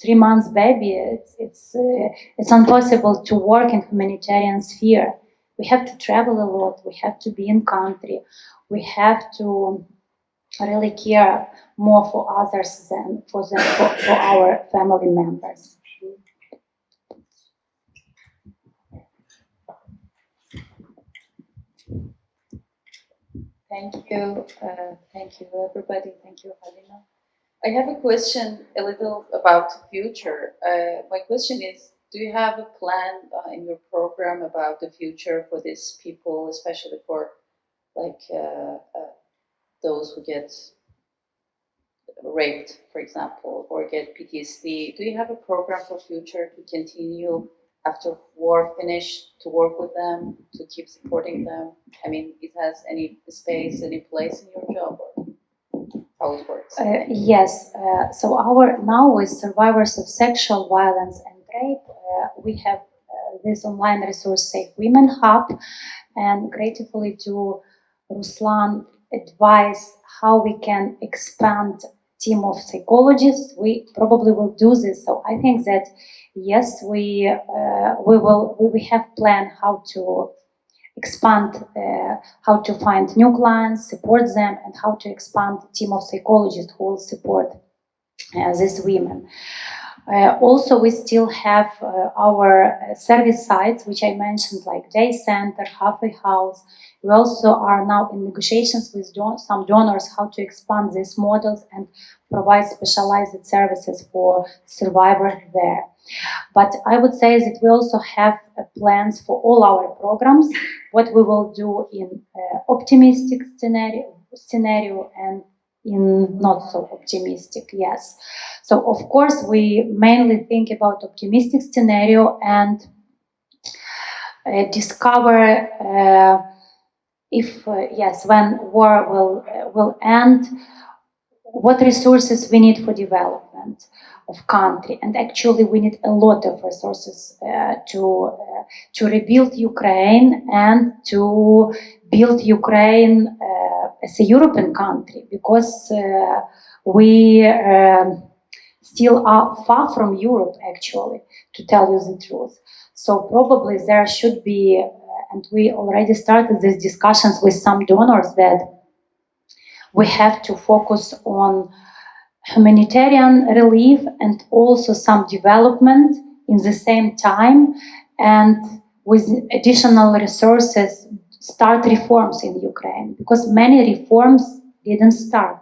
3 months baby, it's impossible to work in humanitarian sphere. We have to travel a lot. We have to be in country. We have to really care more for others than for them, for our family members. Thank you everybody. Thank you, Halyna. I have a question a little about the future. My question is, do you have a plan in your program about the future for these people, especially for like those who get raped, for example, or get PTSD? Do you have a program for future to continue after war finished, to work with them, to keep supporting them? I mean, it has any space, any place in your job, or how it works? Yes. So our now with survivors of sexual violence and rape, we have this online resource, Safe Women Hub, and gratefully to Ruslan advise how we can expand team of psychologists. We probably will do this. So I think that yes, we have planned how to expand, how to find new clients, support them, and how to expand the team of psychologists who will support these women. Also, we still have our service sites, which I mentioned, like day center, halfway house. We also are now in negotiations with some donors how to expand these models and provide specialized services for survivors there. But I would say that we also have plans for all our programs, what we will do in optimistic scenario and in not so optimistic, yes. So of course we mainly think about optimistic scenario and discover if yes, when war will end, what resources we need for development of country. And actually we need a lot of resources to rebuild Ukraine and to build Ukraine as a European country, because we still are far from Europe, actually, to tell you the truth. So probably there should be, and we already started these discussions with some donors, that we have to focus on humanitarian relief and also some development in the same time, and with additional resources start reforms in Ukraine, because many reforms didn't start.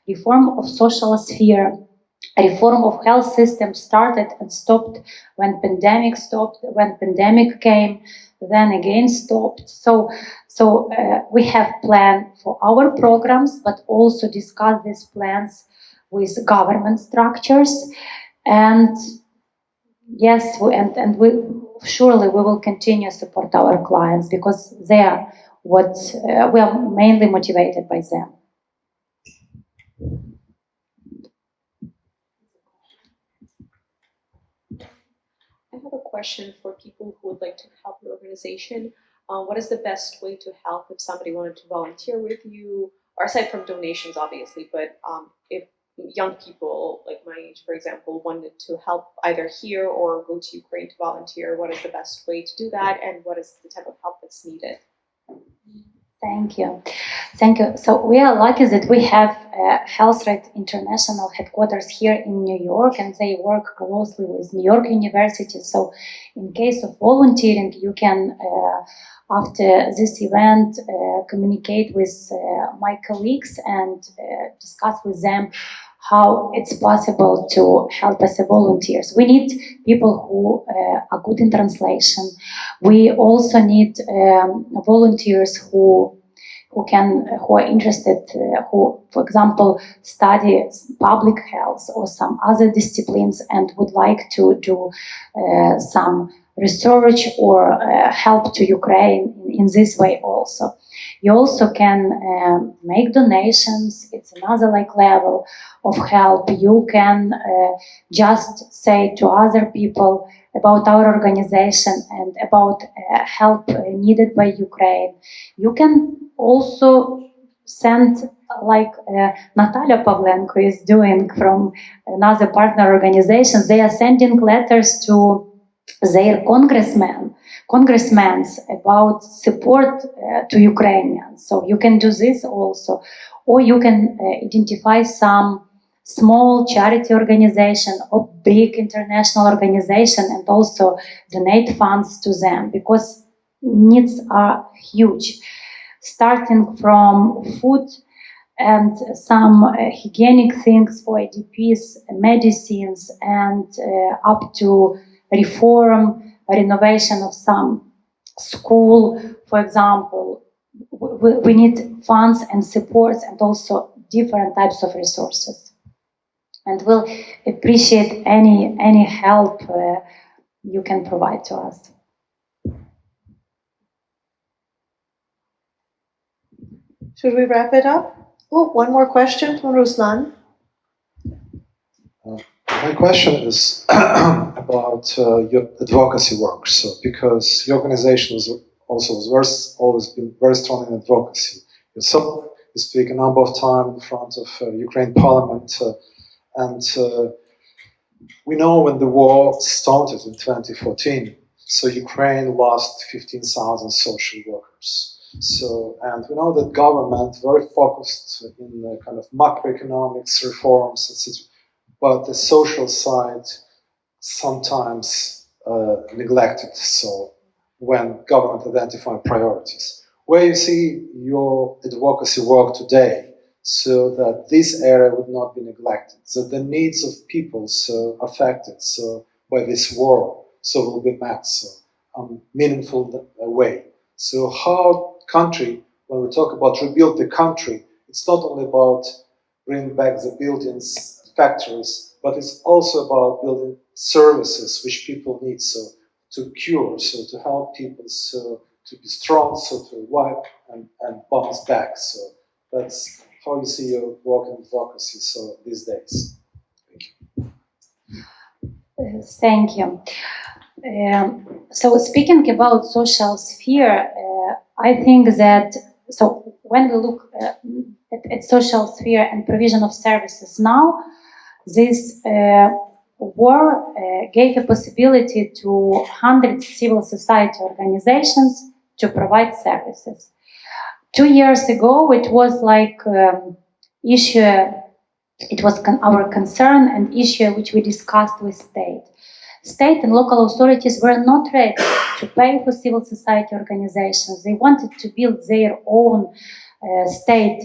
Reform of social sphere, reform of health system started and stopped when pandemic stopped, when pandemic came, then again stopped. So we have planned for our programs, but also discuss these plans with government structures. And yes, we surely we will continue to support our clients, because they are what we are mainly motivated by them. I have a question for people who would like to help your organization. What is the best way to help if somebody wanted to volunteer with you, or aside from donations, obviously, but if young people like my age, for example, wanted to help either here or go to Ukraine to volunteer, what is the best way to do that, and what is the type of help that's needed? Thank you. Thank you. So we are lucky that we have HealthRight International headquarters here in New York, and they work closely with New York University. So in case of volunteering, you can, after this event, communicate with my colleagues and discuss with them how it's possible to help as a volunteers. We need people who are good in translation. We also need volunteers who are interested, who, for example, study public health or some other disciplines and would like to do some research or help to Ukraine in this way also. You also can make donations. It's another level of help. You can just say to other people about our organization and about help needed by Ukraine. You can also send, like Natalia Pavlenko is doing from another partner organization. They are sending letters to their congressmen about support to Ukrainians. So you can do this also, or you can identify some small charity organization or big international organization and also donate funds to them, because needs are huge, starting from food and some hygienic things for IDPs, medicines, and up to reform, renovation of some school, for example. We need funds and supports and also different types of resources. And we'll appreciate any help you can provide to us. Should we wrap it up? Oh, one more question from Ruslan. My question is about your advocacy work. So, because your organization has always been very strong in advocacy. Yourself, you speak a number of times in front of Ukraine Parliament, and we know when the war started in 2014. So Ukraine lost 15,000 social workers. So, and we know that government very focused in the kind of macroeconomics reforms, etc. But the social side sometimes neglected. So when government identify priorities, where you see your advocacy work today, so that this area would not be neglected, so the needs of people so affected by this war will be met meaningful way. So how country, when we talk about rebuild the country, it's not only about bring back the buildings, factories, but it's also about building services which people need, so to cure, so to help people, so to be strong, so to wipe and bounce back. So that's how you see your work in advocacy so these days. Thank you. So speaking about social sphere, I think that, so when we look at social sphere and provision of services now, this war gave a possibility to 100 civil society organizations to provide services. 2 years ago, it was like issue, it was our concern and issue which we discussed with state. State and local authorities were not ready to pay for civil society organizations. They wanted to build their own state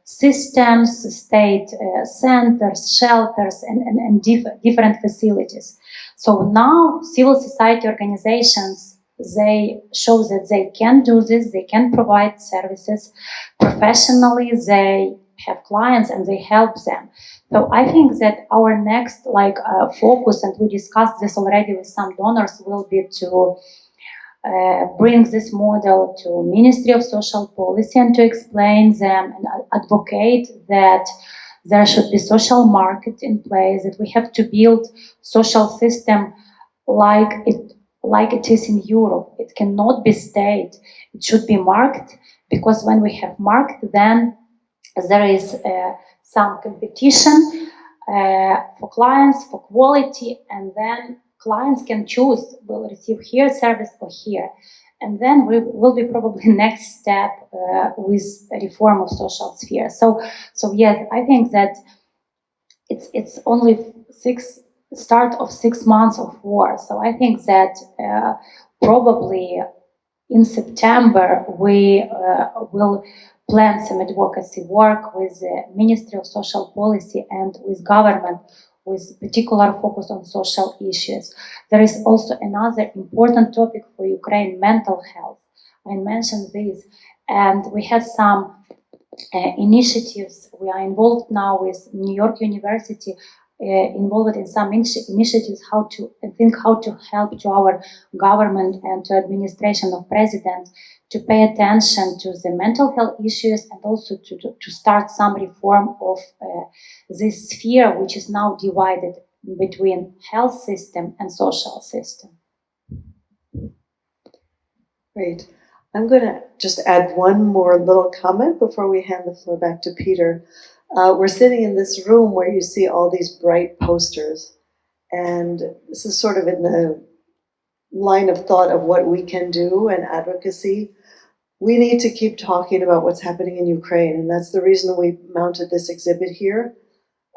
systems, state centers, shelters, and different facilities. So now civil society organizations, they show that they can do this, they can provide services professionally, they have clients and they help them. So I think that our next focus, and we discussed this already with some donors, will be to bring this model to Ministry of Social Policy and to explain them and advocate that there should be social market in place, that we have to build social system like it is in Europe. It cannot be state. It should be marked, because when we have marked, then there is some competition for clients, for quality, and then clients can choose, will receive here service or here. And then we will be probably next step with reform of social sphere. So yes, I think that it's only start of 6 months of war. So I think that probably in September we will plan some advocacy work with the Ministry of Social Policy and with government, with particular focus on social issues. There is also another important topic for Ukraine, mental health. I mentioned this, and we have some initiatives. We are involved now with New York University, involved in some initiatives how to help to our government and to administration of president to pay attention to the mental health issues, and also to start some reform of this sphere, which is now divided between health system and social system. Great. I'm going to just add one more little comment before we hand the floor back to Peter. We're sitting in this room where you see all these bright posters, and this is sort of in the line of thought of what we can do and advocacy. We need to keep talking about what's happening in Ukraine, and that's the reason we mounted this exhibit here.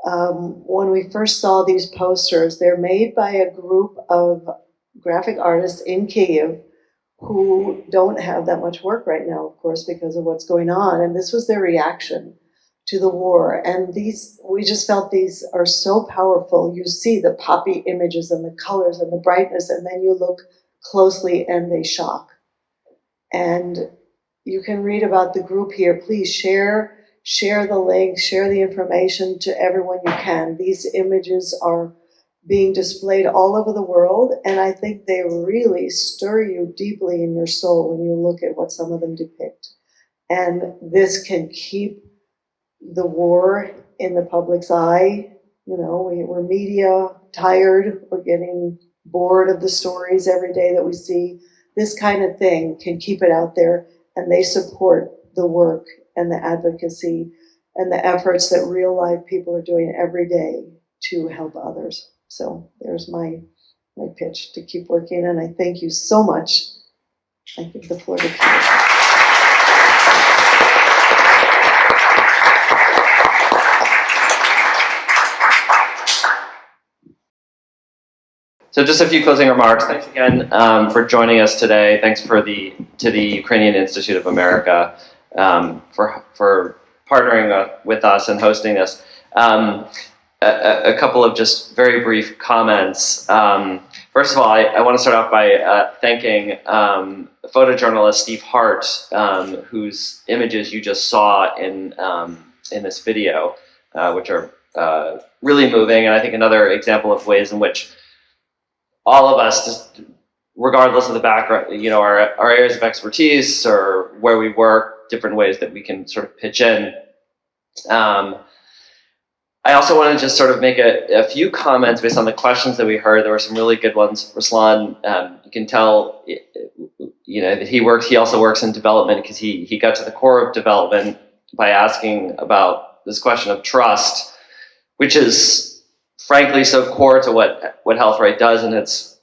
When we first saw these posters, they're made by a group of graphic artists in Kyiv who don't have that much work right now, of course, because of what's going on. And this was their reaction to the war. And we just felt these are so powerful. You see the poppy images and the colors and the brightness, and then you look closely and they shock. And you can read about the group here. Please share the link, share the information to everyone you can. These images are being displayed all over the world, and I think they really stir you deeply in your soul when you look at what some of them depict. And this can keep the war in the public's eye. You know, we're media tired, we're getting bored of the stories every day that we see. This kind of thing can keep it out there, and they support the work and the advocacy and the efforts that real life people are doing every day to help others. So there's my pitch to keep working, and I thank you so much. I give the floor to Peter. So just a few closing remarks. Thanks again for joining us today. Thanks to the Ukrainian Institute of America for partnering with us and hosting this. A couple of just very brief comments. First of all, I want to start off by thanking photojournalist Steve Hart, whose images you just saw in this video, which are really moving, and I think another example of ways in which all of us, just regardless of the background, you know, our areas of expertise or where we work, different ways that we can sort of pitch in. I also want to just sort of make a few comments based on the questions that we heard. There were some really good ones. Ruslan, you can tell, you know, that he also works in development, because he got to the core of development by asking about this question of trust, which is frankly so core to what HealthRight does, and it's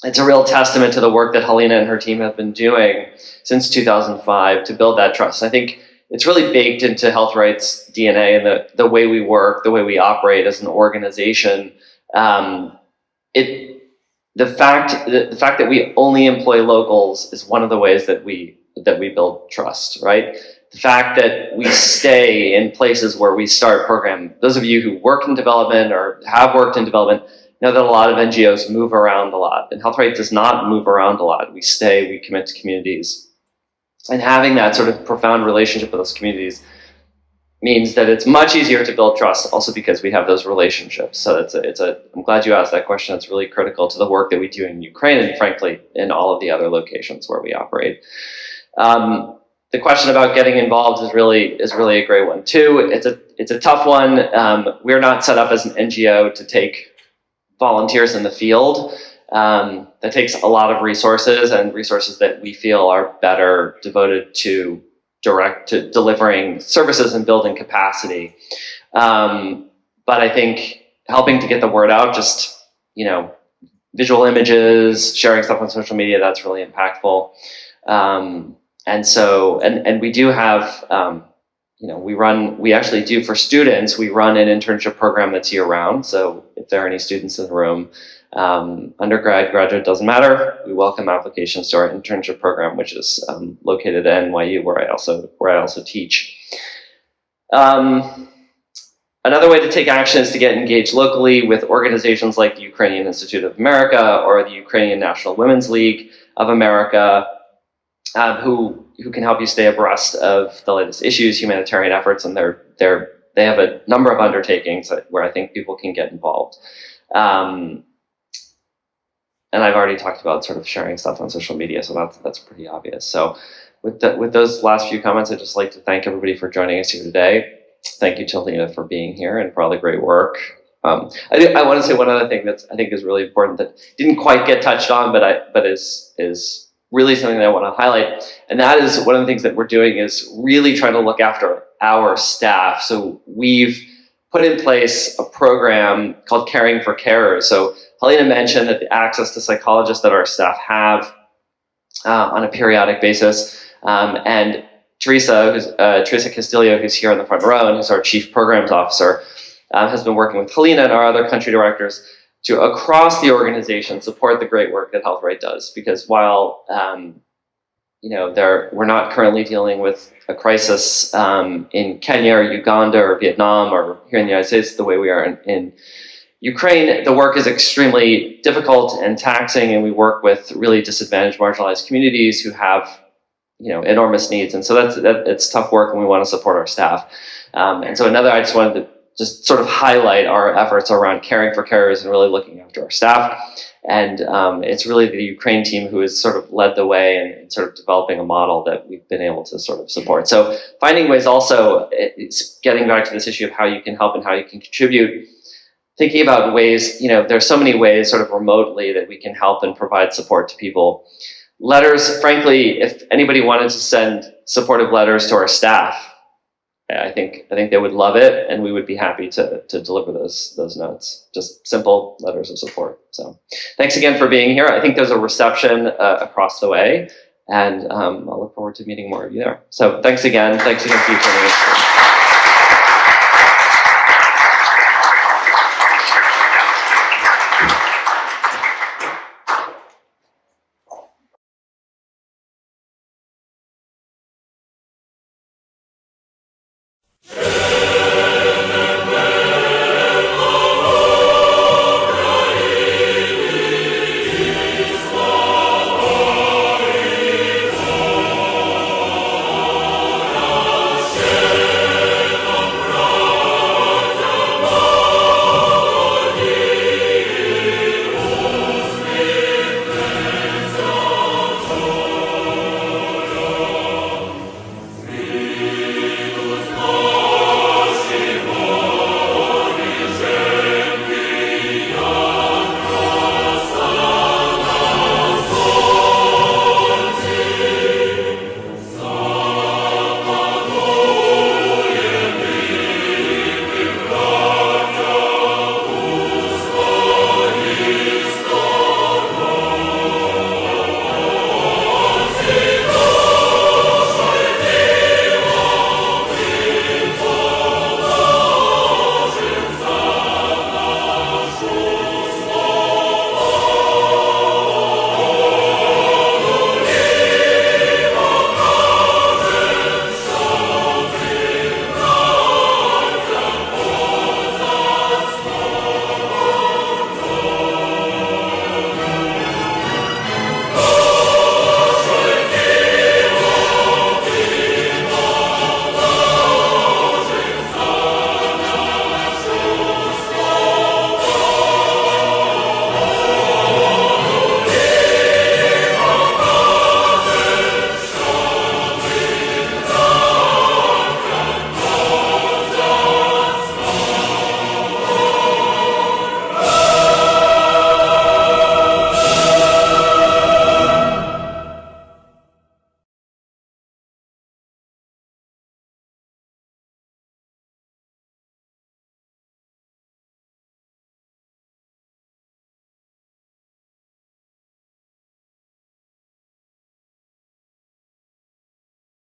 a real testament to the work that Halyna and her team have been doing since 2005 to build that trust. I think it's really baked into HealthRight's DNA and the way we work, the way we operate as an organization. The fact that we only employ locals is one of the ways that we build trust, right? The fact that we stay in places where we start program. Those of you who work in development or have worked in development know that a lot of NGOs move around a lot, and HealthRight does not move around a lot. We stay, we commit to communities. And having that sort of profound relationship with those communities means that it's much easier to build trust, also because we have those relationships. So I'm glad you asked that question. It's really critical to the work that we do in Ukraine, and frankly, in all of the other locations where we operate. The question about getting involved is really a great one too. It's a tough one. We're not set up as an NGO to take volunteers in the field. That takes a lot of resources, and resources that we feel are better devoted to delivering services and building capacity. But I think helping to get the word out, just, you know, visual images, sharing stuff on social media, that's really impactful. And we do have, we actually do for students, we run an internship program that's year round. So if there are any students in the room, undergrad, graduate, doesn't matter. We welcome applications to our internship program, which is located at NYU, where I also teach. Another way to take action is to get engaged locally with organizations like the Ukrainian Institute of America or the Ukrainian National Women's League of America, who can help you stay abreast of the latest issues, humanitarian efforts, and they have a number of undertakings where I think people can get involved. And I've already talked about sort of sharing stuff on social media, so that's pretty obvious. So with those last few comments, I'd just like to thank everybody for joining us here today. Thank you to Halyna for being here and for all the great work. I want to say one other thing that I think is really important that didn't quite get touched on, but is really something that I want to highlight. And that is one of the things that we're doing is really trying to look after our staff. So we've put in place a program called Caring for Carers. So Halyna mentioned that the access to psychologists that our staff have on a periodic basis. And Teresa Castillo, who's here in the front row and who's our Chief Programs Officer, has been working with Halyna and our other country directors to, across the organization, support the great work that HealthRight does. Because while we're not currently dealing with a crisis in Kenya or Uganda or Vietnam or here in the United States the way we are in Ukraine, the work is extremely difficult and taxing, and we work with really disadvantaged, marginalized communities who have enormous needs. And so it's tough work, and we want to support our staff. And so I just wanted to just sort of highlight our efforts around caring for carers and really looking after our staff. And it's really the Ukraine team who has sort of led the way in sort of developing a model that we've been able to sort of support. So finding ways also, it's getting back to this issue of how you can help and how you can contribute, thinking about ways, there's so many ways sort of remotely that we can help and provide support to people. Letters, frankly, if anybody wanted to send supportive letters to our staff, I think they would love it, and we would be happy to deliver those notes. Just simple letters of support. So thanks again for being here. I think there's a reception across the way, and I'll look forward to meeting more of you there. So thanks again for joining us.